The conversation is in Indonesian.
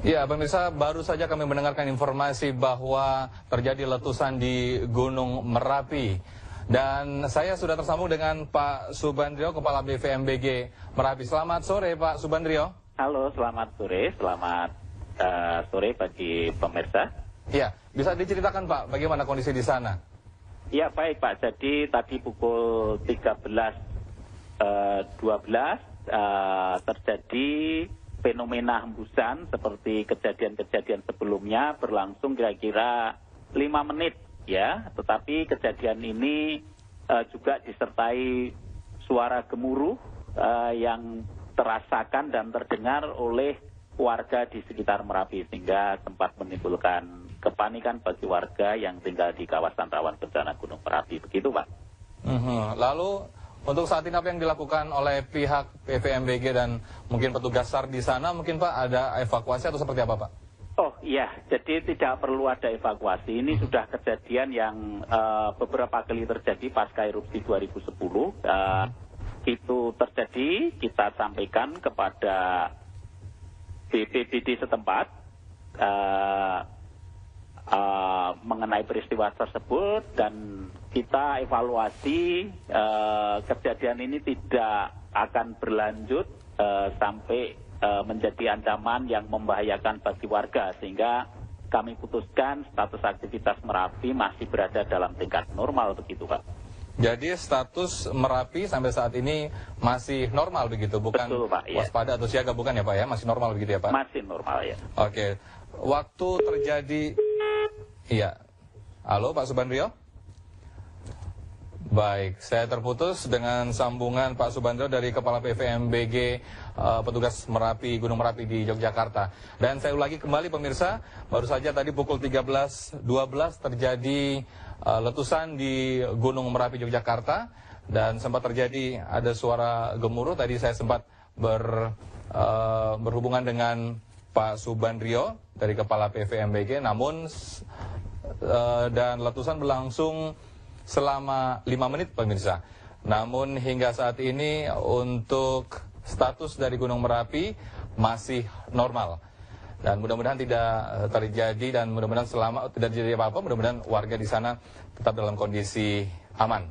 Ya, pemirsa, baru saja kami mendengarkan informasi bahwa terjadi letusan di Gunung Merapi. Dan saya sudah tersambung dengan Pak Subandrio, Kepala BVMBG Merapi. Selamat sore, Pak Subandrio. Halo, selamat sore. Selamat sore bagi pemirsa. Ya, bisa diceritakan, Pak, bagaimana kondisi di sana? Ya, baik, Pak. Jadi tadi pukul 13.12 terjadi fenomena hembusan seperti kejadian-kejadian sebelumnya berlangsung kira-kira 5 menit ya, tetapi kejadian ini juga disertai suara gemuruh yang terasakan dan terdengar oleh warga di sekitar Merapi sehingga sempat menimbulkan kepanikan bagi warga yang tinggal di kawasan rawan bencana Gunung Merapi. Begitu, Pak. Lalu untuk saat ini apa yang dilakukan oleh pihak PVMBG dan mungkin petugas SAR di sana, mungkin Pak ada evakuasi atau seperti apa Pak? Oh iya, jadi tidak perlu ada evakuasi. Ini sudah kejadian yang beberapa kali terjadi pasca erupsi 2010. Itu terjadi, kita sampaikan kepada BPBD setempat mengenai peristiwa tersebut dan kita evaluasi kejadian ini tidak akan berlanjut sampai menjadi ancaman yang membahayakan bagi warga sehingga kami putuskan status aktivitas Merapi masih berada dalam tingkat normal begitu Pak. Jadi status Merapi sampai saat ini masih normal begitu, bukan? Betul, Pak, ya. Waspada atau siaga bukan ya Pak ya, masih normal begitu ya Pak? Masih normal ya. Oke, waktu terjadi, iya, halo Pak Subandrio? Baik, saya terputus dengan sambungan Pak Subandrio dari Kepala PVMBG petugas Merapi, Gunung Merapi di Yogyakarta. Dan saya ulangi kembali pemirsa, baru saja tadi pukul 13.12 terjadi letusan di Gunung Merapi Yogyakarta dan sempat terjadi ada suara gemuruh. Tadi saya sempat berhubungan dengan Pak Subandrio dari Kepala PVMBG, namun dan letusan berlangsung selama 5 menit pemirsa. Namun hingga saat ini untuk status dari Gunung Merapi masih normal. Dan mudah-mudahan tidak terjadi dan mudah-mudahan selama tidak terjadi apa-apa, mudah-mudahan warga di sana tetap dalam kondisi aman.